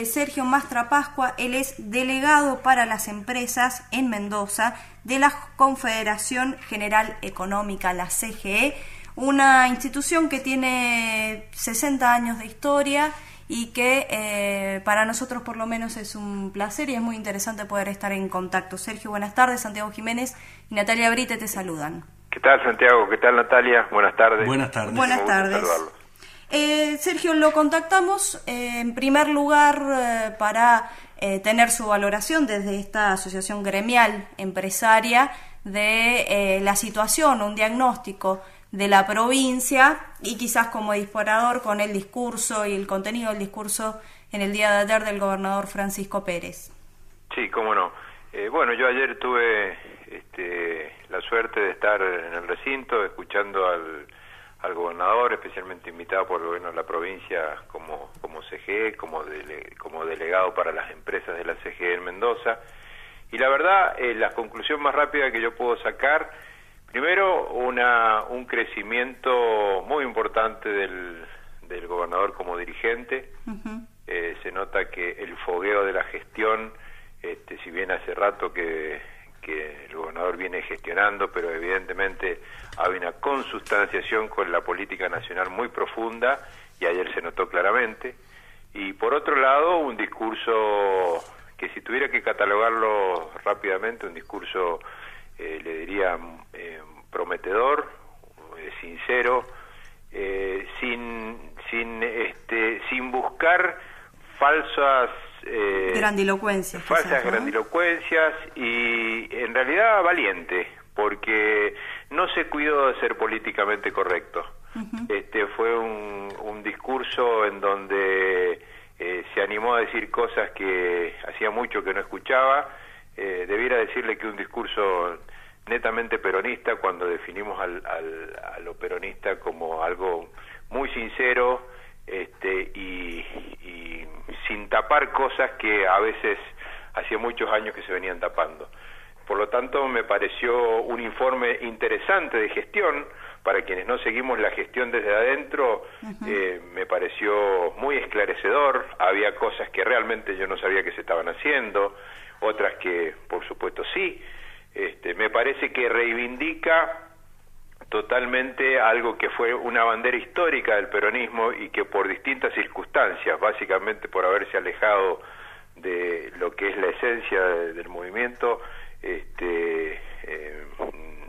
Sergio Mastra Pascua, él es delegado para las empresas en Mendoza de la Confederación General Económica, la CGE, una institución que tiene 60 años de historia y que para nosotros por lo menos es un placer y es muy interesante poder estar en contacto. Sergio, buenas tardes. Santiago Jiménez y Natalia Brite te saludan. ¿Qué tal, Santiago? ¿Qué tal, Natalia? Buenas tardes. Buenas tardes. Buenas tardes. Sergio, lo contactamos en primer lugar para tener su valoración desde esta asociación gremial empresaria de la situación, un diagnóstico de la provincia y quizás como disparador con el discurso y el contenido del discurso en el día de ayer del gobernador Francisco Pérez. Sí, cómo no. Bueno, yo ayer tuve la suerte de estar en el recinto escuchando al gobernador, especialmente invitado por el gobierno de la provincia como CGE, como delegado para las empresas de la CGE en Mendoza. Y la verdad, la conclusión más rápida que yo puedo sacar, primero, un crecimiento muy importante del gobernador como dirigente. Se nota que el fogueo de la gestión, si bien hace rato que el gobernador viene gestionando, pero evidentemente hay una consustanciación con la política nacional muy profunda, y ayer se notó claramente. Y por otro lado, un discurso que, si tuviera que catalogarlo rápidamente, un discurso, le diría, prometedor, sincero, sin buscar falsas grandilocuencias, grandilocuencias, y en realidad valiente, porque no se cuidó de ser políticamente correcto. Fue un discurso en donde se animó a decir cosas que hacía mucho que no escuchaba. Debiera decirle que un discurso netamente peronista, cuando definimos a lo peronista como algo muy sincero, y sin tapar cosas que a veces hacía muchos años que se venían tapando. Por lo tanto, me pareció un informe interesante de gestión. Para quienes no seguimos la gestión desde adentro, me pareció muy esclarecedor. Había cosas que realmente yo no sabía que se estaban haciendo, otras que por supuesto sí. Me parece que reivindica totalmente algo que fue una bandera histórica del peronismo y que por distintas circunstancias, básicamente por haberse alejado de lo que es la esencia del movimiento,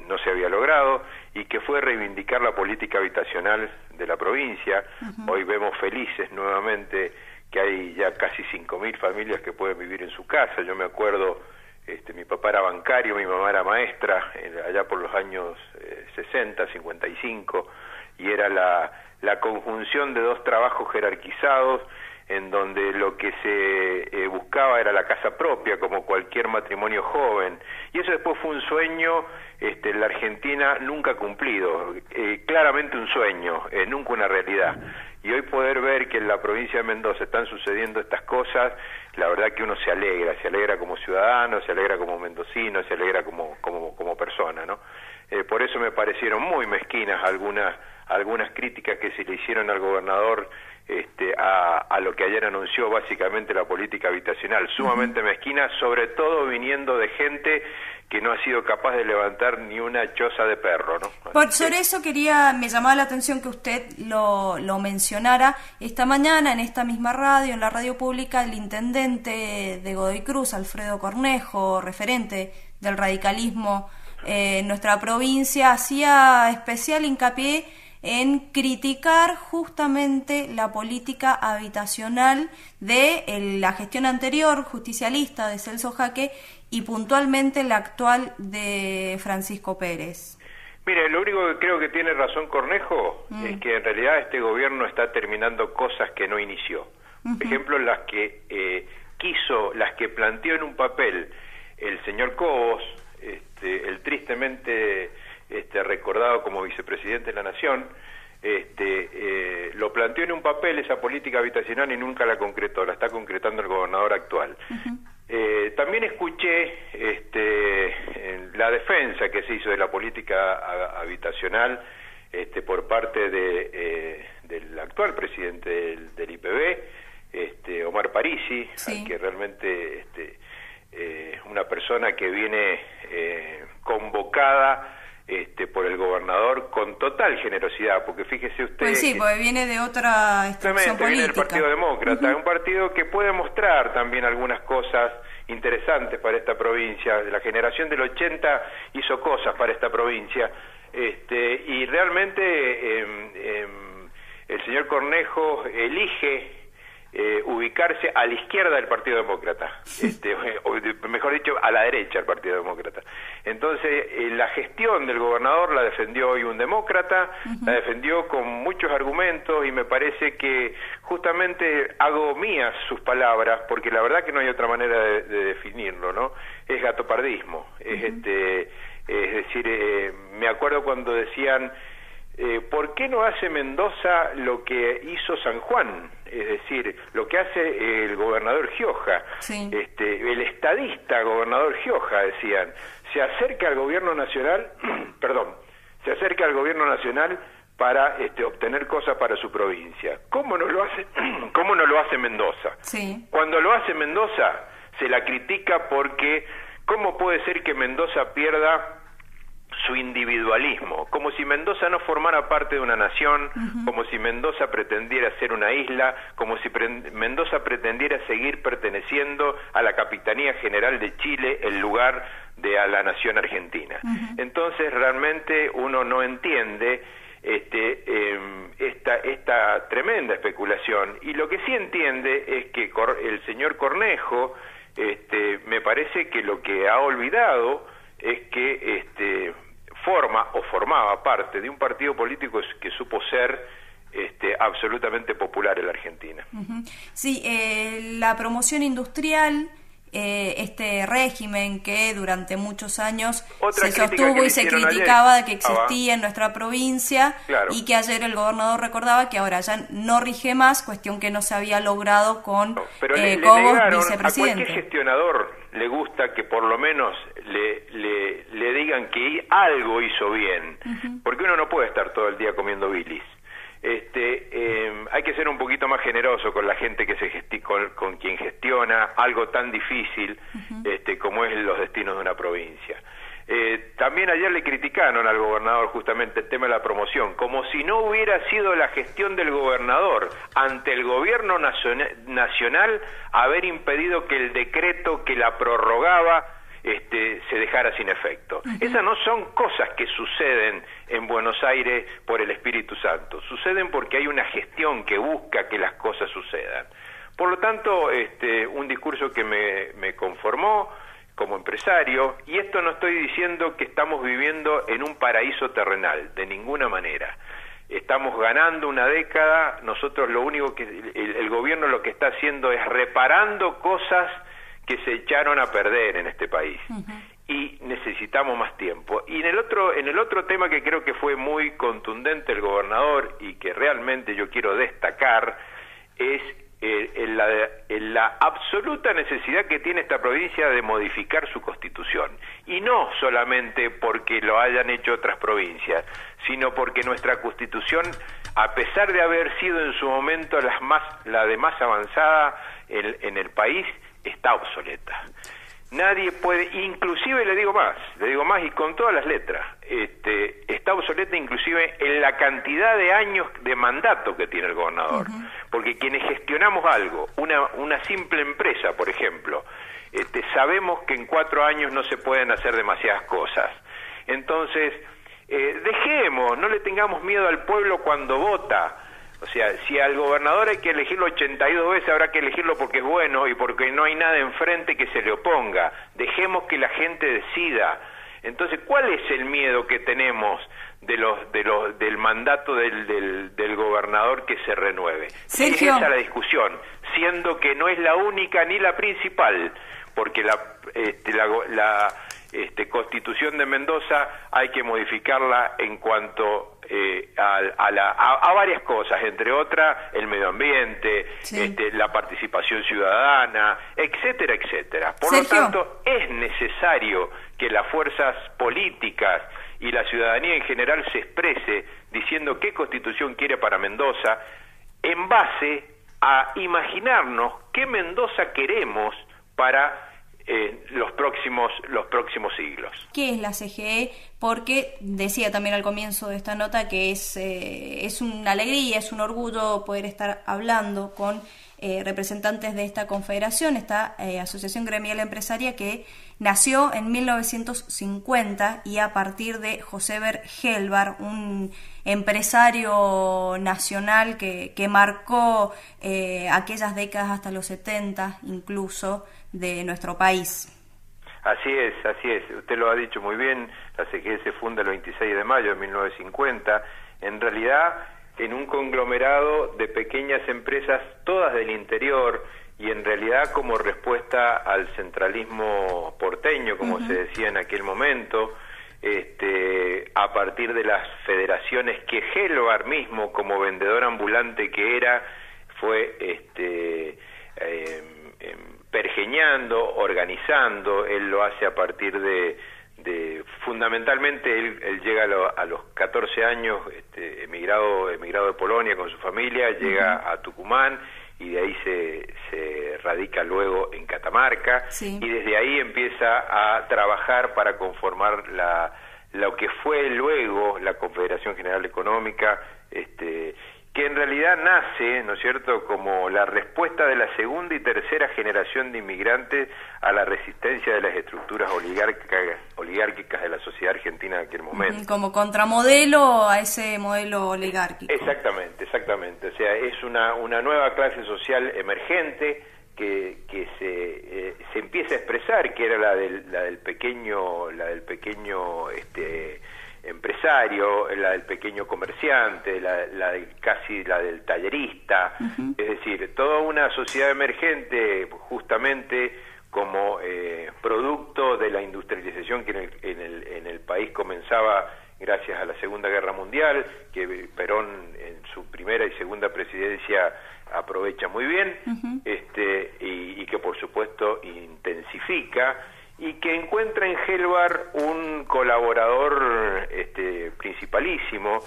no se había logrado, y que fue reivindicar la política habitacional de la provincia. Hoy vemos felices nuevamente que hay ya casi 5.000 familias que pueden vivir en su casa. Yo me acuerdo, mi papá era bancario, mi mamá era maestra, allá por los años 60, 55, y era la conjunción de dos trabajos jerarquizados, en donde lo que se buscaba era la casa propia, como cualquier matrimonio joven, y eso después fue un sueño en la Argentina nunca cumplido, claramente un sueño, nunca una realidad. Y hoy poder ver que en la provincia de Mendoza están sucediendo estas cosas, la verdad que uno se alegra como ciudadano, se alegra como mendocino, se alegra como persona, ¿no? Por eso me parecieron muy mezquinas algunas críticas que se le hicieron al gobernador a lo que ayer anunció, básicamente la política habitacional, sumamente mezquina, sobre todo viniendo de gente que no ha sido capaz de levantar ni una choza de perro, ¿no? Sobre eso me llamaba la atención que usted lo mencionara. Esta mañana en esta misma radio, en la radio pública, el intendente de Godoy Cruz, Alfredo Cornejo, referente del radicalismo en nuestra provincia, hacía especial hincapié en criticar justamente la política habitacional de la gestión anterior justicialista de Celso Jaque y puntualmente la actual de Francisco Pérez. Mire, lo único que creo que tiene razón Cornejo es que en realidad este gobierno está terminando cosas que no inició. Por ejemplo, las que planteó en un papel el señor Cobos, el tristemente recordado como vicepresidente de la Nación, lo planteó en un papel esa política habitacional y nunca la concretó, la está concretando el gobernador actual. También escuché la defensa que se hizo de la política habitacional por parte del actual presidente del IPB, Omar Parisi, sí, que realmente una persona que viene convocada por el gobernador con total generosidad, porque fíjese usted... Pues sí, porque viene de otra extracción política. Viene del Partido Demócrata, un partido que puede mostrar también algunas cosas interesantes para esta provincia. La generación del 80 hizo cosas para esta provincia, y realmente el señor Cornejo elige ubicarse a la izquierda del Partido Demócrata, o mejor dicho, a la derecha del Partido Demócrata. Entonces, la gestión del gobernador la defendió hoy un demócrata, la defendió con muchos argumentos, y me parece que justamente hago mías sus palabras, porque la verdad que no hay otra manera de definirlo, ¿no? Es gatopardismo, es decir, me acuerdo cuando decían, ¿por qué no hace Mendoza lo que hizo San Juan? Es decir, lo que hace el gobernador Gioja, sí, el estadista gobernador Gioja, decían, se acerca al gobierno nacional, se acerca al gobierno nacional para obtener cosas para su provincia. ¿Cómo no lo hace Mendoza? Sí. Cuando lo hace Mendoza, se la critica porque ¿cómo puede ser que Mendoza pierda su individualismo? Como si Mendoza no formara parte de una nación, como si Mendoza pretendiera ser una isla, como si Mendoza pretendiera seguir perteneciendo a la Capitanía General de Chile en lugar de a la nación argentina. Entonces realmente uno no entiende esta tremenda especulación, y lo que sí entiende es que el señor Cornejo me parece que lo que ha olvidado es que formaba parte de un partido político que supo ser absolutamente popular en la Argentina. Sí, la promoción industrial, este régimen que durante muchos años se sostuvo y se criticaba de que existía en nuestra provincia, claro, y que ayer el gobernador recordaba que ahora ya no rige más, cuestión que no se había logrado con Cobos, vicepresidente. A cualquier gestionador le gusta que por lo menos le digan que algo hizo bien, porque uno no puede estar todo el día comiendo bilis. Hay que ser un poquito más generoso con la gente que con quien gestiona algo tan difícil como es los destinos de una provincia. También ayer le criticaron al gobernador justamente el tema de la promoción, como si no hubiera sido la gestión del gobernador ante el gobierno nacional haber impedido que el decreto que la prorrogaba se dejara sin efecto. Esas no son cosas que suceden en Buenos Aires por el Espíritu Santo, suceden porque hay una gestión que busca que las cosas sucedan. Por lo tanto, un discurso que me conformó como empresario, y esto no estoy diciendo que estamos viviendo en un paraíso terrenal, de ninguna manera. Estamos ganando una década, nosotros lo único que el gobierno lo que está haciendo es reparando cosas que se echaron a perder en este país, y necesitamos más tiempo. Y en el otro tema que creo que fue muy contundente el gobernador y que realmente yo quiero destacar es la absoluta necesidad que tiene esta provincia de modificar su constitución, y no solamente porque lo hayan hecho otras provincias, sino porque nuestra constitución, a pesar de haber sido en su momento la de más avanzada en el país, está obsoleta. Nadie puede, inclusive le digo más y con todas las letras, está obsoleta inclusive en la cantidad de años de mandato que tiene el gobernador, porque quienes gestionamos algo, una simple empresa, por ejemplo, sabemos que en 4 años no se pueden hacer demasiadas cosas. Entonces, dejemos, no le tengamos miedo al pueblo cuando vota. O sea, si al gobernador hay que elegirlo 82 veces, habrá que elegirlo porque es bueno y porque no hay nada enfrente que se le oponga. Dejemos que la gente decida. Entonces, ¿cuál es el miedo que tenemos del mandato del gobernador que se renueve? Sergio. Esa es la discusión, siendo que no es la única ni la principal, porque la Constitución de Mendoza hay que modificarla en cuanto a varias cosas, entre otras el medio ambiente, sí, la participación ciudadana, etcétera, etcétera. Por Sergio. lo tanto, es necesario que las fuerzas políticas y la ciudadanía en general se exprese diciendo qué constitución quiere para Mendoza en base a imaginarnos qué Mendoza queremos para los próximos siglos. ¿Qué es la CGE? Porque decía también al comienzo de esta nota que es una alegría, es un orgullo poder estar hablando con representantes de esta confederación, esta asociación gremial empresaria que nació en 1950 y a partir de Joséber Helvar, un empresario nacional que marcó aquellas décadas hasta los 70 incluso de nuestro país. Así es, usted lo ha dicho muy bien, la CGE se funda el 26 de mayo de 1950, en realidad en un conglomerado de pequeñas empresas, todas del interior, y en realidad como respuesta al centralismo porteño, como se decía en aquel momento, a partir de las federaciones que Helvar mismo, como vendedor ambulante que era, fue pergeñando, organizando. Él lo hace a partir de fundamentalmente él llega a los 14 años, emigrado de Polonia con su familia, llega a Tucumán y de ahí se radica luego en Catamarca, y desde ahí empieza a trabajar para conformar lo que fue luego la Confederación General Económica, que en realidad nace, ¿no es cierto?, como la respuesta de la segunda y tercera generación de inmigrantes a la resistencia de las estructuras oligárquicas de la sociedad argentina en aquel momento. Como contramodelo a ese modelo oligárquico. Exactamente. O sea, es una nueva clase social emergente que se empieza a expresar, que era la del pequeño empresario, la del pequeño comerciante, la del tallerista, es decir, toda una sociedad emergente justamente como producto de la industrialización que en el país comenzaba gracias a la Segunda Guerra Mundial, que Perón en su primera y segunda presidencia aprovecha muy bien, y que por supuesto intensifica, y que encuentra en Helvar un colaborador principalísimo.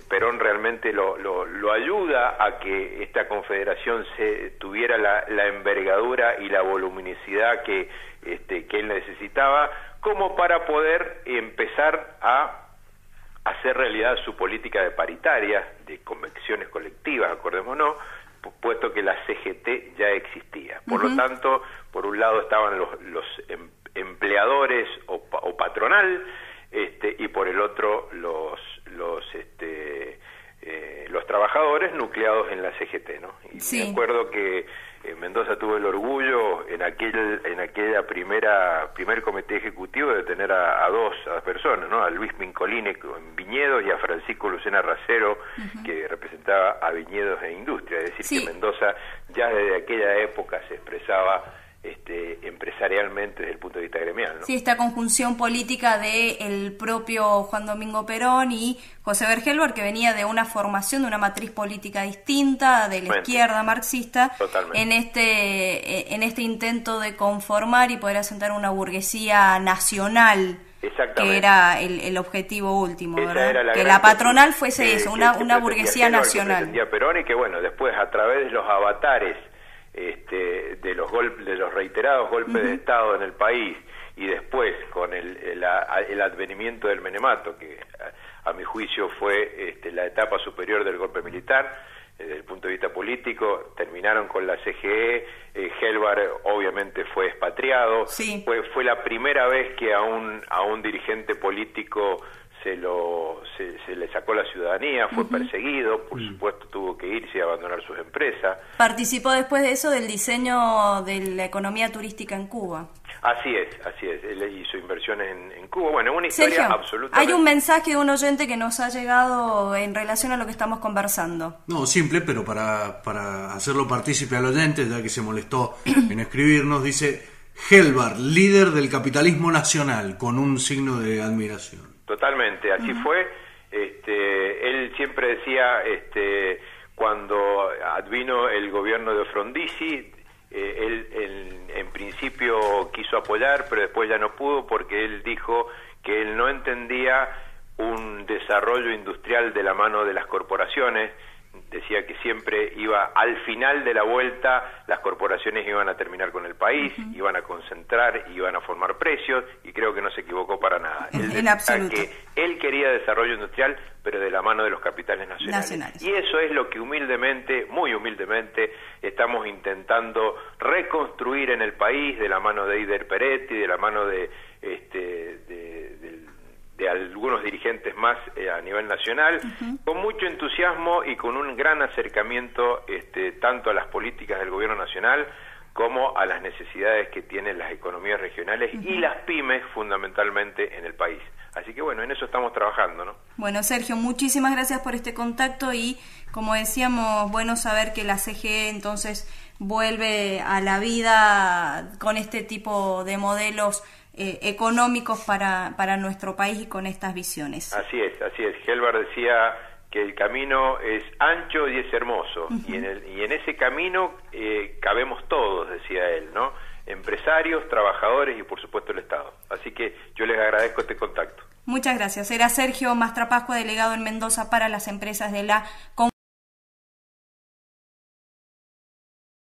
Perón realmente lo ayuda a que esta confederación tuviera la envergadura y la voluminosidad que él necesitaba, como para poder empezar a hacer realidad su política de paritarias, de convenciones colectivas, acordémonos, puesto que la CGT ya existía. Por lo tanto, por un lado estaban los empleadores o patronal, y por el otro los trabajadores nucleados en la CGT, ¿no? Y me acuerdo que Mendoza tuvo el orgullo en aquella primer comité ejecutivo de tener a dos personas, ¿no? A Luis Mincolini en Viñedos y a Francisco Lucena Racero, que representaba a Viñedos e Industria, es decir, que Mendoza ya desde aquella época se expresaba empresarialmente desde el punto de vista gremial, ¿no? Sí, esta conjunción política de el propio Juan Domingo Perón y Joséber Helvar, que venía de una formación, de una matriz política distinta, de la izquierda marxista, en este intento de conformar y poder asentar una burguesía nacional, que era el objetivo último, ¿verdad? Que la patronal fuese eso, una burguesía nacional. Que Perón, y que bueno, después a través de los avatares de los reiterados golpes de Estado en el país, y después con el advenimiento del menemato, que a mi juicio fue la etapa superior del golpe militar, desde el punto de vista político, terminaron con la CGE, Helvar obviamente fue expatriado, fue la primera vez que a un dirigente político se le sacó la ciudadanía, fue perseguido, por supuesto tuvo que irse y abandonar sus empresas. Participó después de eso del diseño de la economía turística en Cuba. Así es, él hizo inversiones en Cuba, bueno, una historia Sergio, absolutamente... hay un mensaje de un oyente que nos ha llegado en relación a lo que estamos conversando. No, simple, pero para hacerlo partícipe al oyente, ya que se molestó en escribirnos, dice: Helvar, líder del capitalismo nacional, con un signo de admiración. Totalmente, así fue. Él siempre decía, cuando advino el gobierno de Frondizi, él en principio quiso apoyar, pero después ya no pudo, porque él dijo que él no entendía un desarrollo industrial de la mano de las corporaciones, decía que siempre iba al final de la vuelta, las corporaciones iban a terminar con el país, iban a concentrar, iban a formar precios, y creo que no se equivocó para nada. En absoluto. Que él quería desarrollo industrial, pero de la mano de los capitales nacionales. Y eso es lo que humildemente, muy humildemente, estamos intentando reconstruir en el país, de la mano de Eider Peretti, de la mano de algunos dirigentes más a nivel nacional, con mucho entusiasmo y con un gran acercamiento tanto a las políticas del gobierno nacional como a las necesidades que tienen las economías regionales y las pymes fundamentalmente en el país. Así que bueno, en eso estamos trabajando, ¿no? Bueno, Sergio, muchísimas gracias por este contacto y, como decíamos, bueno saber que la CGE entonces vuelve a la vida con este tipo de modelos económicos para nuestro país y con estas visiones. Así es, así es. Helvar decía que el camino es ancho y es hermoso, y en ese camino cabemos todos, decía él, ¿no? Empresarios, trabajadores y por supuesto el Estado. Así que yo les agradezco este contacto. Muchas gracias. Era Sergio Mastrapascua, delegado en Mendoza para las empresas de la